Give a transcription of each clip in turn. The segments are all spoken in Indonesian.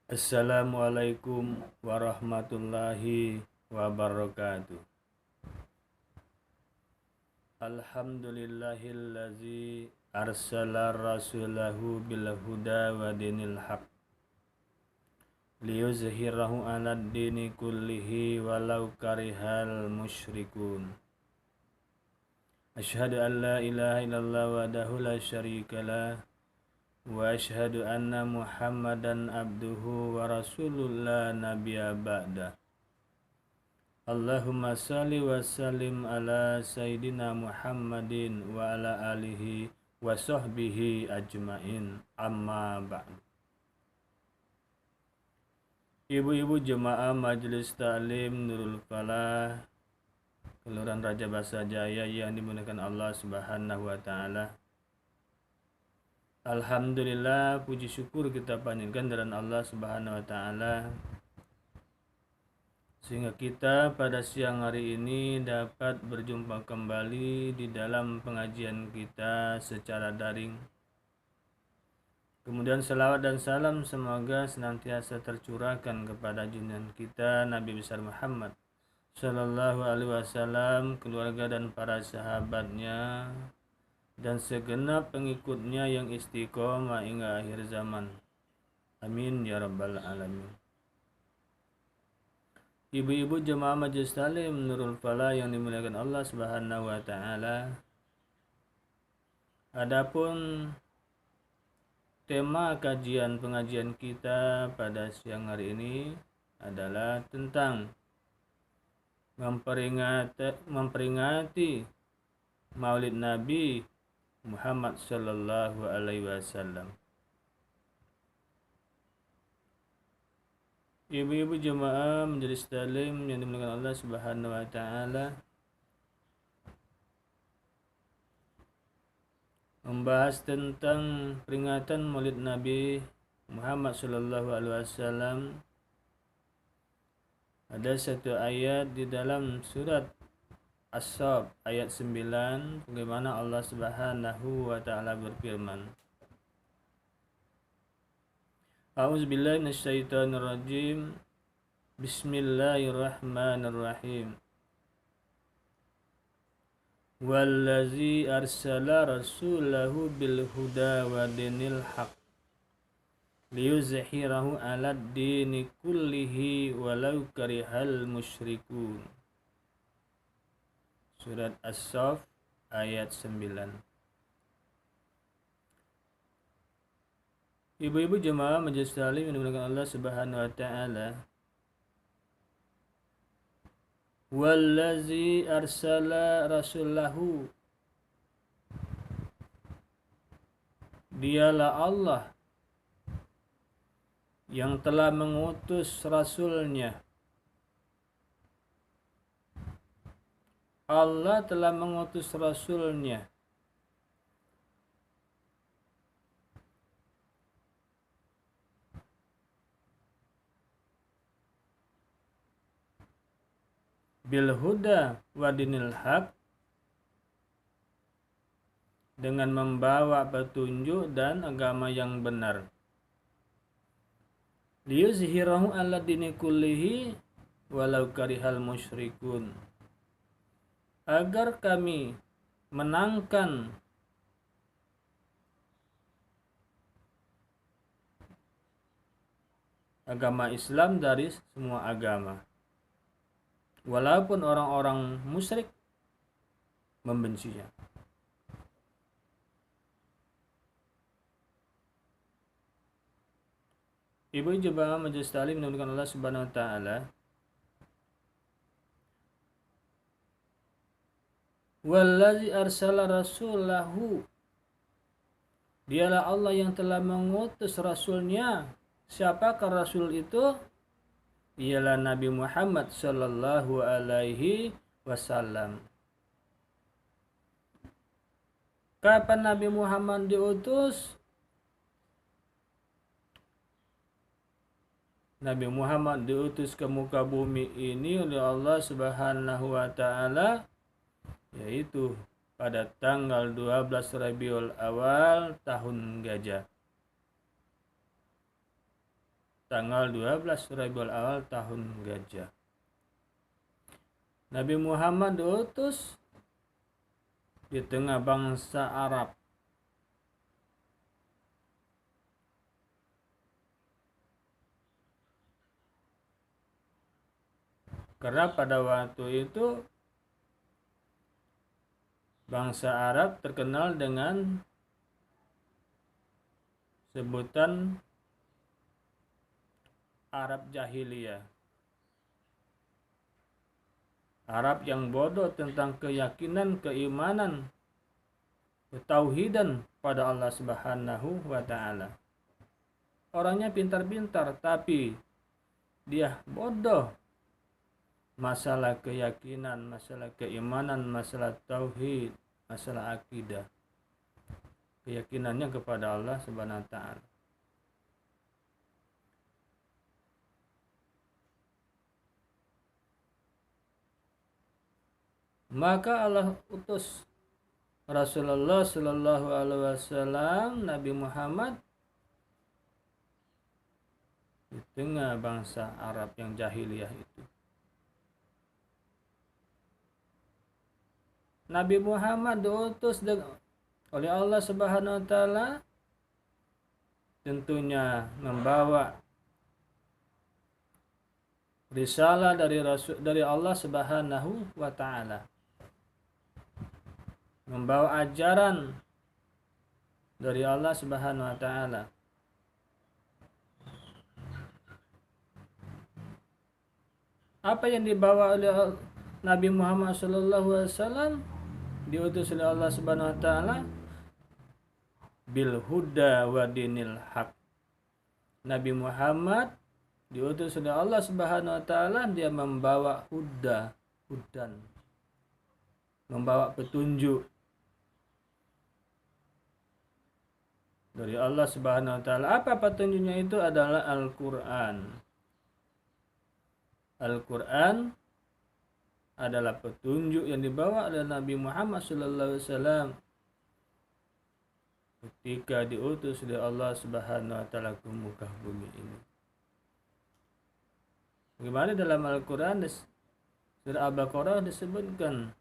Assalamualaikum warahmatullahi wabarakatuh. Alhamdulillahillazi arsala rasulahu bil huda wa dinil haq liyuzhirahu 'alad dini kullihi walau karihal musyrikun. Asyhadu an la ilaha illallah wahdahu la syarikalah wa asyhadu anna Muhammadan abduhu wa rasulullah nabiyya ba'da. Allahumma salli wa sallim ala sayyidina Muhammadin wa ala alihi wa sahbihi ajmain, amma ba'd. Ibu-ibu jemaah Majelis Ta'lim Nurul Falah Kelurahan Raja Basa Jaya yang dimuliakan Allah Subhanahu wa taala. Alhamdulillah, puji syukur kita panjatkan dari Allah Subhanahu wa taala sehingga kita pada siang hari ini dapat berjumpa kembali di dalam pengajian kita secara daring. Kemudian salawat dan salam semoga senantiasa tercurahkan kepada junjungan kita Nabi besar Muhammad Sallallahu Alaihi Wasallam, keluarga dan para sahabatnya, dan segenap pengikutnya yang istiqomah hingga akhir zaman. Amin ya rabbal alamin. Ibu-ibu jemaah Majelis Ta'lim Nurul Falah yang dimuliakan Allah Subhanahu wa taala. Adapun tema kajian pengajian kita pada siang hari ini adalah tentang memperingati Maulid Nabi Muhammad sallallahu alaihi wasallam. Ibu-ibu jemaah Majelis Ta'lim yang dimuliakan Allah Subhanahu wa taala, membahas tentang peringatan Maulid Nabi Muhammad sallallahu alaihi wasallam. Ada satu ayat di dalam surat As-Saff ayat 9, bagaimana Allah Subhanahu wa taala berfirman, A'udzubillahi minasyaitonirrajim. Bismillahirrahmanirrahim. Wallazi arsala rasulahu bil huda wa dinil haq liyuzhirahu 'alad dini kullihi walau karihal musyrikun. Surat As-Saff ayat 9. Ibu-ibu jemaah Majelis Ta'lim yang dimuliakan Allah Subhanahu wa taala, wallazi arsala rasulahu, dialah Allah yang telah mengutus rasulnya. Allah telah mengutus rasulnya bil huda wa dinil haq, dengan membawa petunjuk dan agama yang benar. Liyuzhirahu 'ala dini kullihi walau karihal musyrikun, agar kami menangkan agama Islam dari semua agama, walaupun orang-orang musyrik membencinya. Ibu jemaah Majelis Ta'lim yang dimuliakan Allah Subhanahu wa taala, wallazi arsala rasulahu, dialah Allah yang telah mengutus rasulnya. Siapakah rasul itu? Ialah Nabi Muhammad sallallahu alaihi wasallam. Kapan Nabi Muhammad diutus? Nabi Muhammad diutus ke muka bumi ini oleh Allah Subhanahu wa taala, yaitu pada tanggal 12 Rabiul Awal tahun Gajah. tanggal 12 Rabiul Awal tahun Gajah. Nabi Muhammad diutus di tengah bangsa Arab. Karena pada waktu itu bangsa Arab terkenal dengan sebutan Arab Jahiliyah. Arab yang bodoh tentang keyakinan, keimanan, ketauhidan pada Allah Subhanahu wa taala. Orangnya pintar-pintar tapi dia bodoh masalah keyakinan, masalah keimanan, masalah tauhid, masalah akidah. Keyakinannya kepada Allah Subhanahu wa taala. Maka Allah utus Rasulullah Shallallahu Alaihi Wasallam, Nabi Muhammad, di tengah bangsa Arab yang jahiliyah itu. Nabi Muhammad diutus oleh Allah Subhanahu Wa Taala, tentunya membawa risalah dari Allah Subhanahu Wa Taala, membawa ajaran dari Allah Subhanahu wa taala. Apa yang dibawa oleh Nabi Muhammad sallallahu alaihi wasallam, diutus oleh Allah Subhanahu wa taala, bil huda wa dinil haq. Nabi Muhammad diutus oleh Allah Subhanahu wa taala, dia membawa hudan, membawa petunjuk dari Allah Subhanahu wa taala. Apa petunjuknya itu? Adalah Al-Qur'an. Al-Qur'an adalah petunjuk yang dibawa oleh Nabi Muhammad sallallahu alaihi wasallam ketika diutus oleh Allah Subhanahu wa taala ke muka bumi ini. Bagaimana dalam Al-Qur'an surah Al-Baqarah disebutkan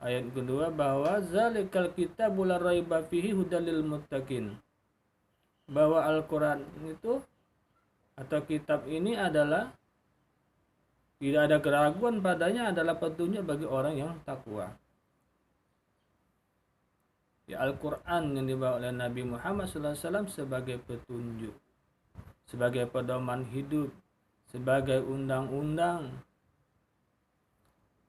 ayat kedua bahwa zalikal kitabul la raiba fihi hudal lil muttaqin. Bahwa Al-Qur'an itu atau kitab ini adalah tidak ada keraguan padanya, adalah petunjuk bagi orang yang takwa. Ya, Al-Qur'an yang dibawa oleh Nabi Muhammad SAW sebagai petunjuk, sebagai pedoman hidup, sebagai undang-undang,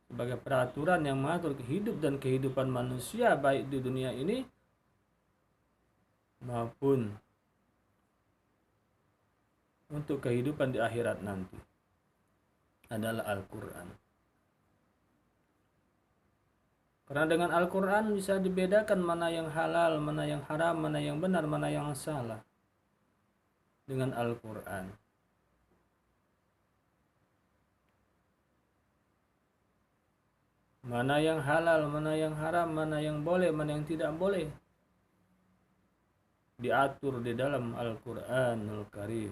sebagai peraturan yang mengatur hidup dan kehidupan manusia baik di dunia ini maupun untuk kehidupan di akhirat nanti, adalah Al-Quran. Karena dengan Al-Quran bisa dibedakan mana yang halal, mana yang haram, mana yang benar, mana yang salah. Dengan Al-Quran. Mana yang halal, mana yang haram, mana yang boleh, mana yang tidak boleh, diatur di dalam Al-Quranul Karim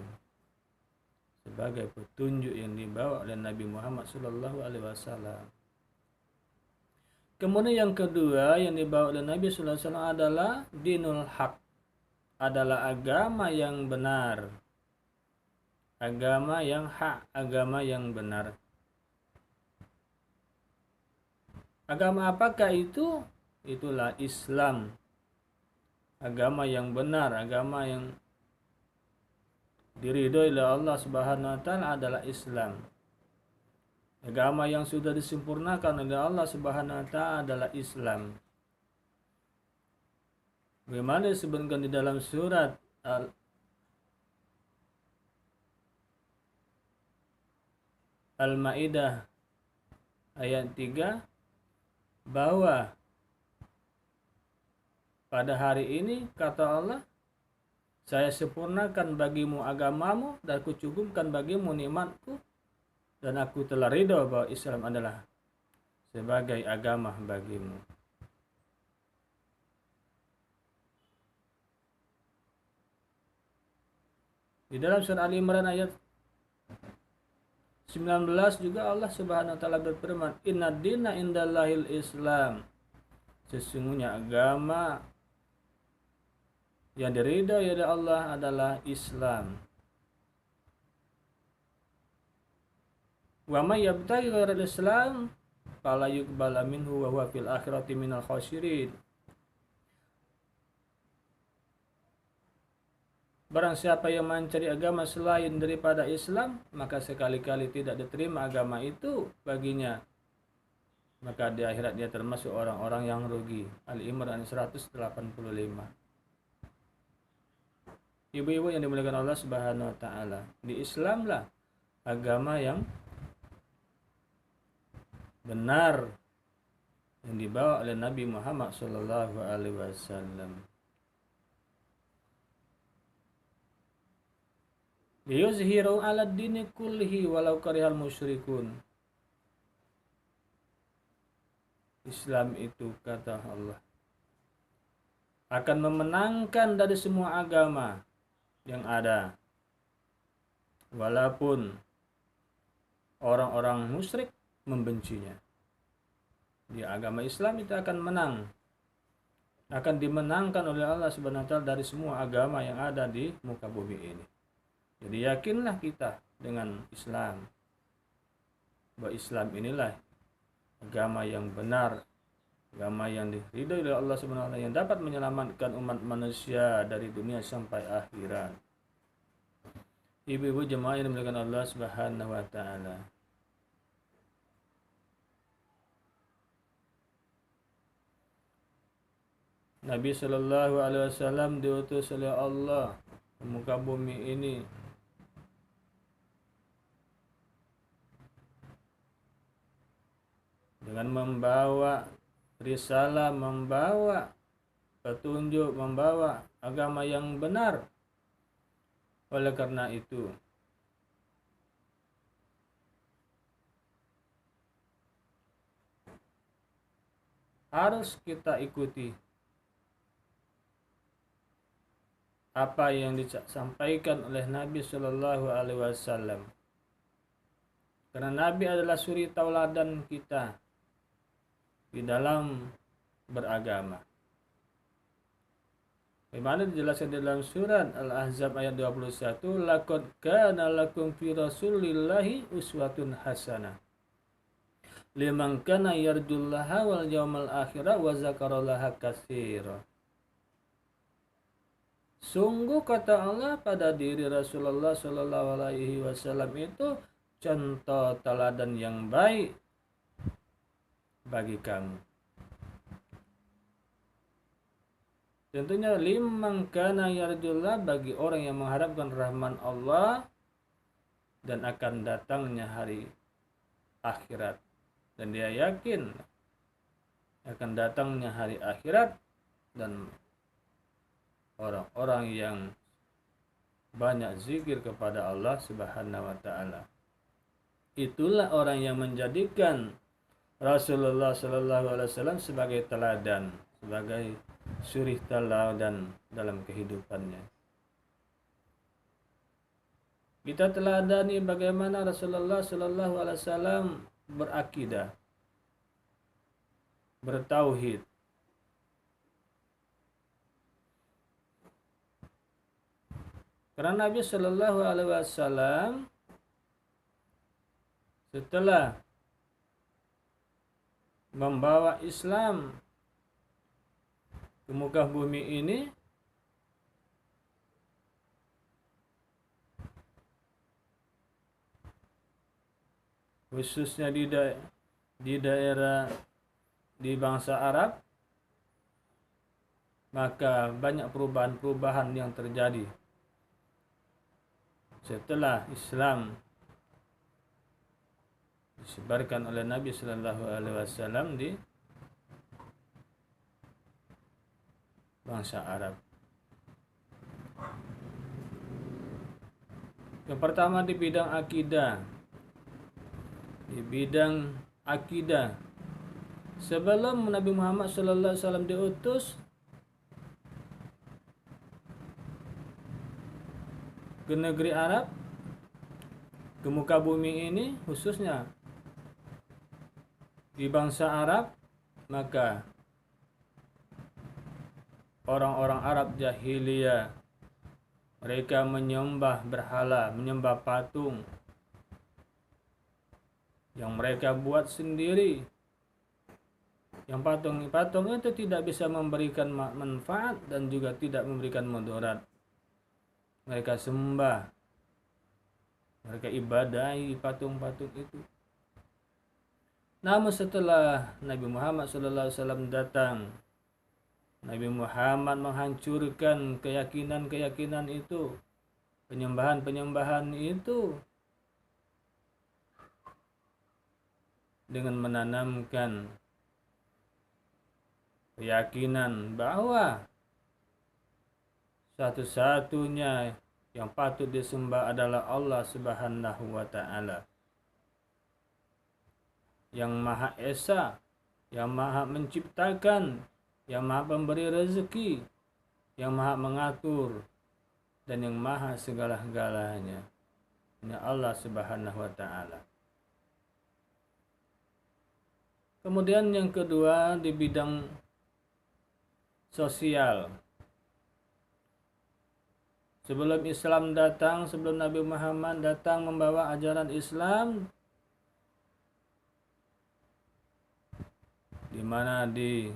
sebagai petunjuk yang dibawa oleh Nabi Muhammad SAW. Kemudian yang kedua yang dibawa oleh Nabi SAW adalah dinul haq, adalah agama yang benar, agama yang hak, agama yang benar. Agama apakah itu? Itulah Islam. Agama yang benar, agama yang diridhoi oleh Allah Subhanahu wa taala adalah Islam. Agama yang sudah disempurnakan oleh Allah Subhanahu wa taala adalah Islam. Bagaimana disebutkan di dalam surat Al-Maidah ayat 3 bahwa pada hari ini, kata Allah, saya sempurnakan bagimu agamamu dan kucukupkan bagimu nikmatku, dan aku telah ridho bahwa Islam adalah sebagai agama bagimu. Di dalam surah Ali Imran ayat 19 juga Allah Subhanahu wa taala berfirman, "Innad dina indallahil Islam." Sesungguhnya agama yang diridhoi oleh Allah adalah Islam. Wa may yabtaghi ghairal Islam fala yuqbala minhu wa huwa fil akhirati minal khasirin. Barang siapa yang mencari agama selain daripada Islam, maka sekali-kali tidak diterima agama itu baginya. Maka di akhirat dia termasuk orang-orang yang rugi. Ali Imran 185. Ibu-ibu yang dimuliakan Allah Subhanahu wa taala, di Islam lah agama yang benar yang dibawa oleh Nabi Muhammad sallallahu alaihi wasallam. Liyuzhiru 'ala dini kullihi walau karihal musyrikun. Islam itu, kata Allah, akan memenangkan dari semua agama yang ada, walaupun orang-orang musyrik membencinya. Di agama Islam itu akan menang, akan dimenangkan oleh Allah Subhanahu wa taala dari semua agama yang ada di muka bumi ini. Jadi yakinlah kita dengan Islam, bahwa Islam inilah agama yang benar, agama yang diridhoi oleh Allah Subhanahu wa taala, yang dapat menyelamatkan umat manusia dari dunia sampai akhirat. Ibu-ibu jemaah yang dimuliakan Allah Subhanahu wa taala, Nabi Shallallahu alaihi wasallam diutus oleh Allah ke muka bumi ini dengan membawa risalah, membawa petunjuk, membawa agama yang benar. Oleh karena itu, harus kita ikuti apa yang disampaikan oleh Nabi Shallallahu alaihi wasallam. Karena Nabi adalah suri tauladan kita di dalam beragama. Bagaimana dijelaskan dalam surat Al-Ahzab ayat 21, laqad kana lakum fi rasulillahi uswatun hasanah liman kana yarjullaha wal yawmal akhir wa zakarallaha katsira. Sungguh, kata Allah, pada diri Rasulullah sallallahu alaihi wasallam itu contoh teladan yang baik bagi kamu. Tentunya liman kana yarjullah, bagi orang yang mengharapkan rahman Allah dan akan datangnya hari akhirat, dan dia yakin akan datangnya hari akhirat dan orang-orang yang banyak zikir kepada Allah Subhanahu wa taala. Itulah orang yang menjadikan Rasulullah sallallahu alaihi wasallam sebagai teladan, sebagai suri teladan dalam kehidupannya. Kita teladani bagaimana Rasulullah sallallahu alaihi wasallam berakidah, bertauhid. Karena Nabi sallallahu alaihi wasallam setelah membawa Islam ke muka bumi ini, khususnya di daerah di bangsa Arab, maka banyak perubahan-perubahan yang terjadi setelah Islam disebarkan oleh Nabi Sallallahu Alaihi Wasallam di bangsa Arab. Yang pertama di bidang akidah. Di bidang akidah, sebelum Nabi Muhammad Sallallahu Alaihi Wasallam diutus, ke negeri Arab, ke muka bumi ini, khususnya di bangsa Arab, maka orang-orang Arab jahiliyah mereka menyembah berhala, menyembah patung yang mereka buat sendiri. Yang patung itu tidak bisa memberikan manfaat dan juga tidak memberikan mudarat. Mereka sembah, mereka ibadahi patung-patung itu. Namun setelah Nabi Muhammad SAW datang, Nabi Muhammad menghancurkan keyakinan-keyakinan itu, penyembahan-penyembahan itu, dengan menanamkan keyakinan bahwa satu-satunya yang patut disembah adalah Allah Subhanahu wa Ta'ala, yang Maha Esa, yang Maha menciptakan, yang Maha pemberi rezeki, yang Maha mengatur, dan yang Maha segala-galanya. Ini Allah Subhanahu wa Ta'ala. Kemudian yang kedua di bidang sosial. Sebelum Islam datang, sebelum Nabi Muhammad datang membawa ajaran Islam, di mana di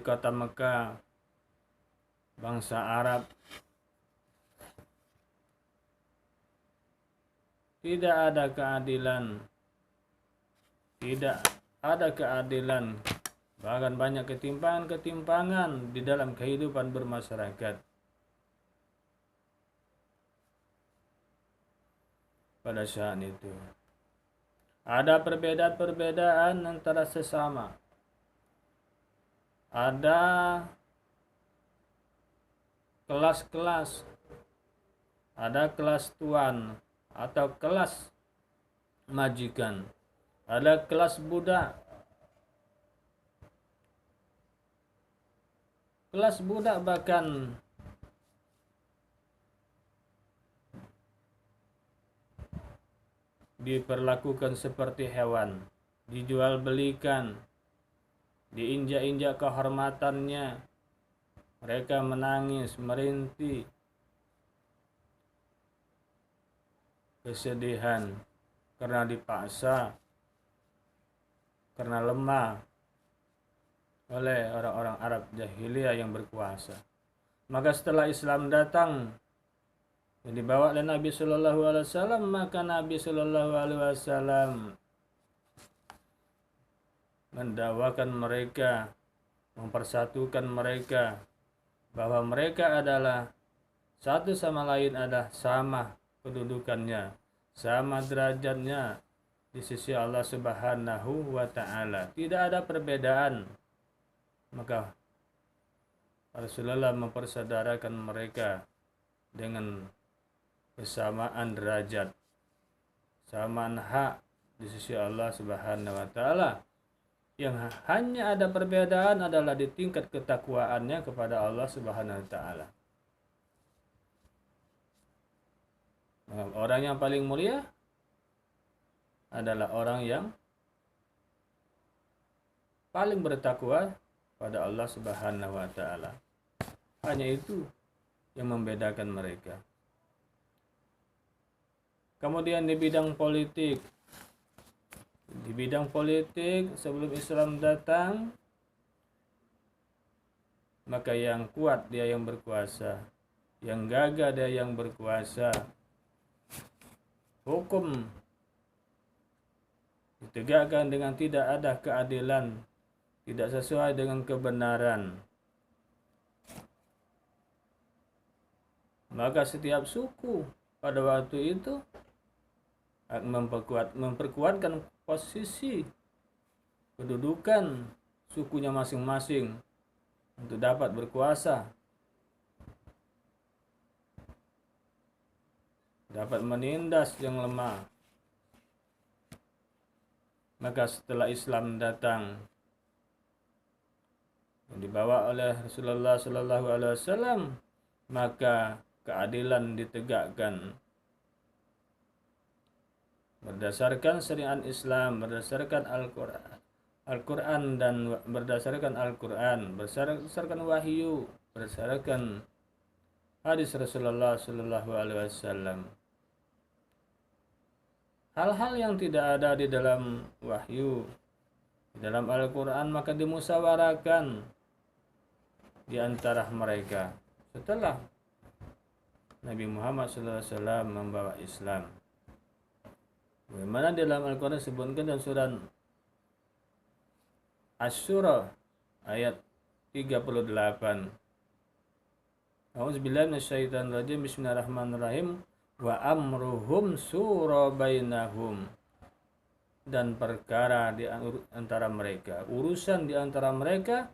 kota Mekah, bangsa Arab tidak ada keadilan, bahkan banyak ketimpangan di dalam kehidupan bermasyarakat. Pada saat itu ada perbedaan antara sesama. Ada kelas-kelas, ada kelas tuan atau kelas majikan, ada kelas budak. Kelas budak bahkan diperlakukan seperti hewan, dijual belikan, diinjak-injak kehormatannya. Mereka menangis, merintih, kesedihan karena dipaksa, karena lemah oleh orang-orang Arab jahiliyah yang berkuasa. Maka setelah Islam datang yang dibawa oleh Nabi Shallallahu Alaihi Wasallam, maka Nabi Shallallahu Alaihi Wasallam mendakwakan mereka, mempersatukan mereka, bahwa mereka adalah satu sama lain, adalah sama kedudukannya, sama derajatnya di sisi Allah Subhanahu wa Ta'ala. Tidak ada perbedaan. Maka Rasulullah mempersaudarakan mereka dengan kesamaan derajat, samaan hak di sisi Allah Subhanahu wa Ta'ala. Yang hanya ada perbedaan adalah di tingkat ketakwaannya kepada Allah Subhanahu wa Ta'ala. Orang yang paling mulia adalah orang yang paling bertakwa pada Allah Subhanahu wa Ta'ala. Hanya itu yang membedakan mereka. Kemudian di bidang politik, sebelum Islam datang, maka yang kuat dia yang berkuasa, yang gagah dia yang berkuasa. Hukum ditegakkan dengan tidak ada keadilan, tidak sesuai dengan kebenaran. Maka setiap suku pada waktu itu memperkuatkan posisi kedudukan sukunya masing-masing untuk dapat berkuasa, dapat menindas yang lemah. Maka setelah Islam datang, yang dibawa oleh Rasulullah Sallallahu Alaihi Wasallam, maka keadilan ditegakkan berdasarkan syariat Islam, berdasarkan Al-Quran dan berdasarkan Al-Quran, berdasarkan wahyu, berdasarkan hadis Rasulullah Sallallahu Alaihi Wasallam. Hal-hal yang tidak ada di dalam wahyu, di dalam Al-Quran, maka dimusyawarahkan di antara mereka setelah Nabi Muhammad SAW membawa Islam. Bagaimana dalam Al-Quran disebutkan dalam surah Asy-Syura ayat 38. A'udzubillahi minasyaitonir rajim. Bismillahirrahmanirrahim. Wa amruhum syura bainahum. Dan perkara di antara mereka, urusan di antara mereka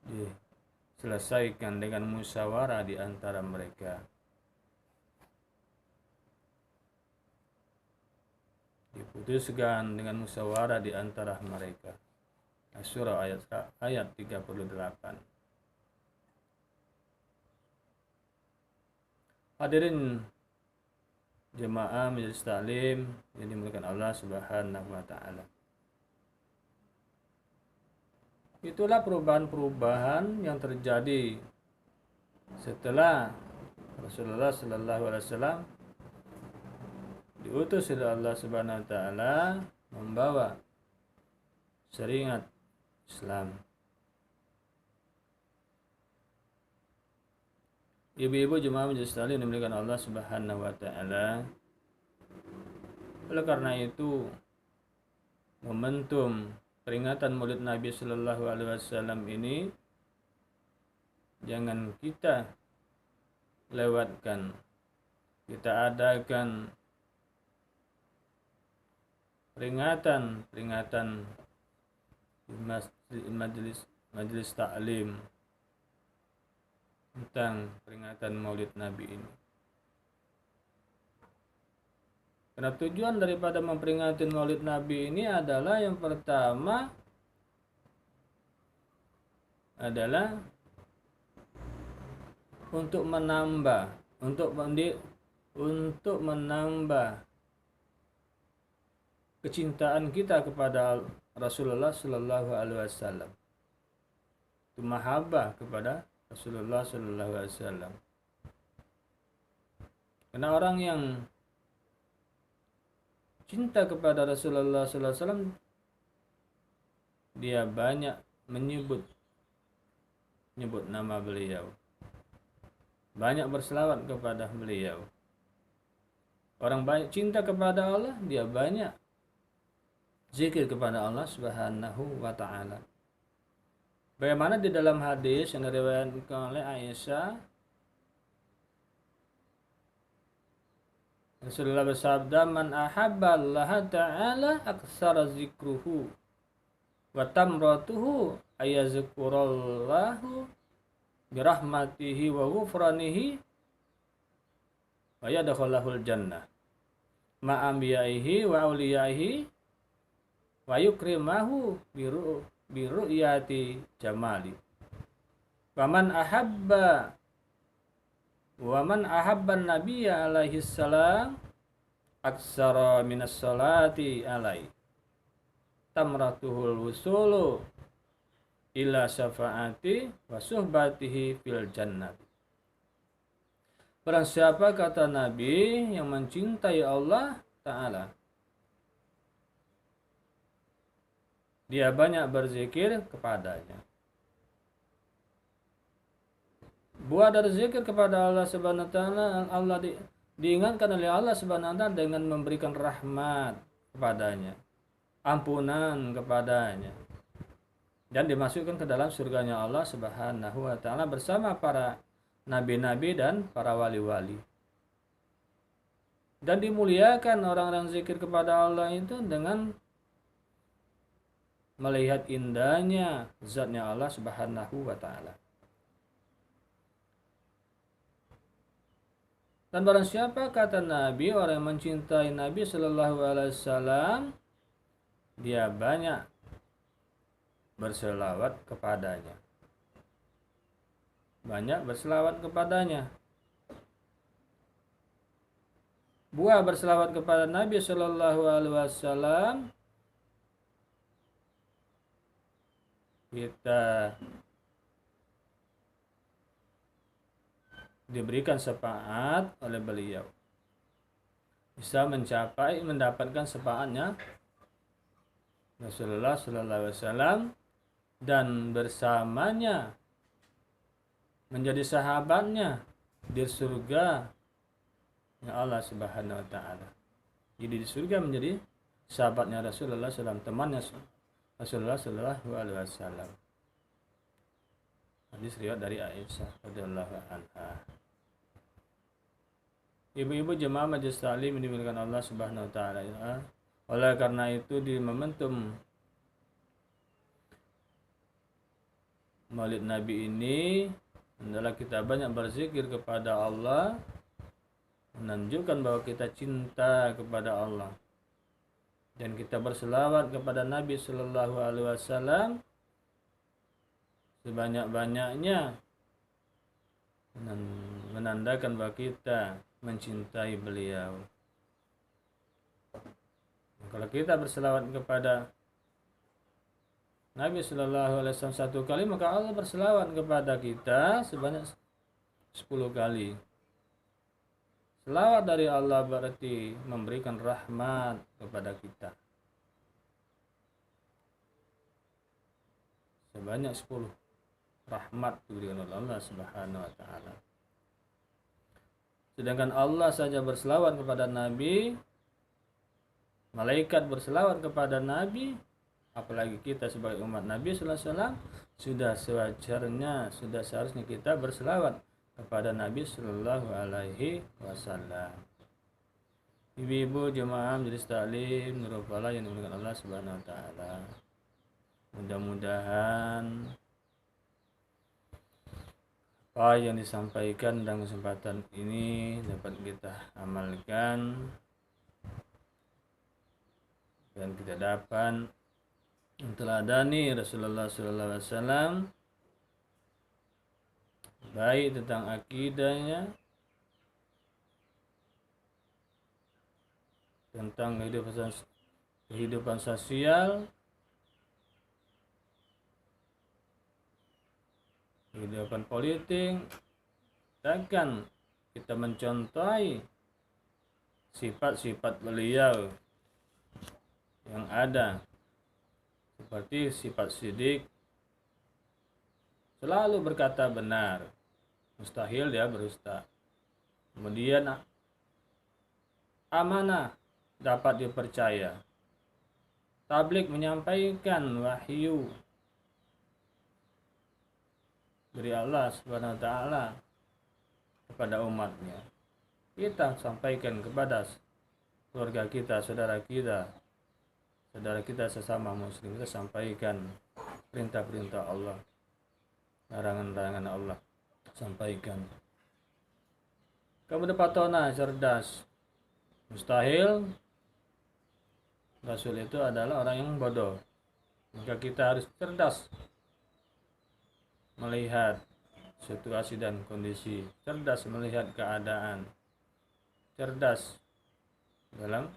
diselesaikan dengan musyawarah di antara mereka. Diputuskan dengan musyawarah di antara mereka. Asy-Syura ayat 38. Hadirin jemaah majelis taklim yang dimuliakan Allah Subhanahu wa taala. Itulah perubahan-perubahan yang terjadi setelah Rasulullah sallallahu alaihi wasallam diutus oleh Allah Subhanahu wa taala membawa syariat Islam. Ibu-ibu jemaah majelis taklim yang dimuliakan Allah Subhanahu wa taala. Oleh karena itu, momentum peringatan Maulid Nabi sallallahu alaihi wasallam ini jangan kita lewatkan. Kita adakan peringatan di majelis taklim tentang peringatan Maulid Nabi ini. Karena tujuan daripada memperingati Maulid Nabi ini adalah yang pertama adalah untuk menambah kecintaan kita kepada Rasulullah Sallallahu Alaihi Wasallam. Itu mahabbah kepada Rasulullah Sallallahu Alaihi Wasallam. Karena orang yang cinta kepada Rasulullah Sallallahu Alaihi Wasallam, dia banyak menyebut nama beliau, banyak berselawat kepada beliau. Orang banyak cinta kepada Allah, dia banyak zikir kepada Allah Subhanahu wa taala. Bagaimana di dalam hadis yang diriwayatkan oleh Aisyah, Rasulullah bersabda, "Man ahabba Allah ta'ala aktsara zikruhu wa tamratuhu ayazkurallahu birahmatihi wa ghufranihi wa yadkhulahul jannah ma anbiya'ihi wa awliyaihi wa yukrimahu biru'yati jamali wa man ahabban nabiyya alaihi salam aksara minas salati alaihi tamratuhul wusulu ila syafaati wa suhbatihi fil jannah." Barang siapa, kata Nabi, yang mencintai Allah Ta'ala, dia banyak berzikir kepadanya. Buah dari zikir kepada Allah Subhanahu wa taala, Allah diingatkan oleh Allah Subhanahu wa taala dengan memberikan rahmat kepadanya, ampunan kepadanya, dan dimasukkan ke dalam surganya Allah Subhanahu wa taala bersama para nabi-nabi dan para wali-wali. Dan dimuliakan orang-orang zikir kepada Allah itu dengan melihat indahnya zatnya Allah Subhanahu wa taala. Dan barang siapa, kata Nabi, orang yang mencintai Nabi Sallallahu Alaihi Wasallam, dia banyak berselawat kepadanya. Banyak berselawat kepadanya. Buah berselawat kepada Nabi Shallallahu Alaihi Wasallam, kita diberikan syafaat oleh beliau, bisa mendapatkan syafaatnya Rasulullah Shallallahu Alaihi Wasallam, dan bersamanya menjadi sahabatnya di surga ya Allah Subhanahu Wa Taala. Jadi di surga menjadi sahabatnya Rasulullah SAW, temannya Rasulullah Shallallahu Alaihi Wasallam. Hadis riwayat dari Aisyah radhiyallahu anha. Ibu-ibu jemaah majelis taklim dimuliakan Allah Subhanahu Wa Taala. Ya. Oleh karena itu di momentum Maulid Nabi ini adalah kita banyak berzikir kepada Allah, menunjukkan bahwa kita cinta kepada Allah, dan kita berselawat kepada Nabi Shallallahu Alaihi Wasallam sebanyak-banyaknya, menandakan bahwa kita mencintai beliau. Kalau kita berselawat kepada Nabi Shallallahu Alaihi Wasallam satu kali, maka Allah berselawat kepada kita sebanyak 10 kali. Selawat dari Allah berarti memberikan rahmat kepada kita sebanyak 10 rahmat diberikan oleh Allah Subhanahu Wa Taala. Sedangkan Allah saja berselawat kepada Nabi, malaikat berselawat kepada Nabi, apalagi kita sebagai umat Nabi Sallallahu Alaihi Wasallam, sudah sewajarnya, sudah seharusnya kita berselawat kepada Nabi Sallallahu Alaihi Wasallam. Ibu-ibu jemaah majelis taklim Nurul Falah yang dimuliakan Allah Subhanahu Wa Taala, mudah-mudahan apa yang disampaikan dalam kesempatan ini dapat kita amalkan dan kita dapat menteladani Rasulullah Sallallahu Alaihi Wasallam, baik tentang akidahnya, tentang kehidupan sosial, kehidupan politik, dan kita mencontohi sifat-sifat beliau yang ada, seperti sifat sidik, selalu berkata benar, mustahil dia berdusta. Kemudian amanah, dapat dipercaya. Tabligh, menyampaikan wahyu dari Allah Subhanahu Wa Taala kepada umatnya. Kita sampaikan kepada keluarga kita, saudara kita sesama muslim, kita sampaikan perintah-perintah Allah, larangan-larangan Allah, sampaikan. Kamu dapat tona cerdas, mustahil Rasul itu adalah orang yang bodoh, maka kita harus cerdas melihat situasi dan kondisi, cerdas melihat keadaan, cerdas dalam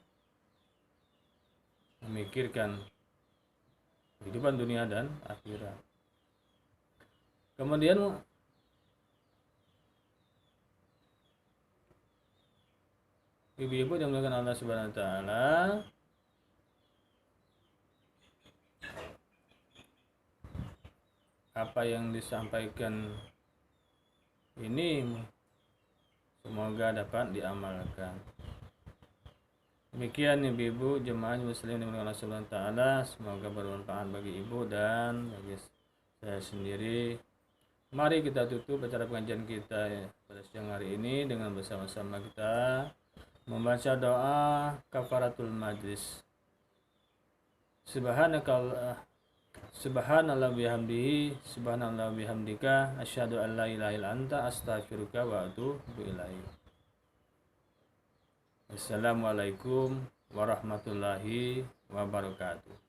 memikirkan kehidupan dunia dan akhirat. Kemudian ibu-ibu yang dimuliakan Allah Subhanahu Wa Taala, apa yang disampaikan ini semoga dapat diamalkan. Demikian ibu-ibu jemaah muslim yang dimuliakan Allah Subhanahu Wa Taala, semoga bermanfaat bagi ibu dan bagi saya sendiri. Mari kita tutup acara pengajian kita pada siang hari ini dengan bersama-sama kita membaca doa kafaratul majlis. Subhanallah bihamdihi, subhanallah bihamdika, asyhadu an la ilaha illa anta, astaghfiruka wa atubu ilaik. Assalamualaikum warahmatullahi wabarakatuh.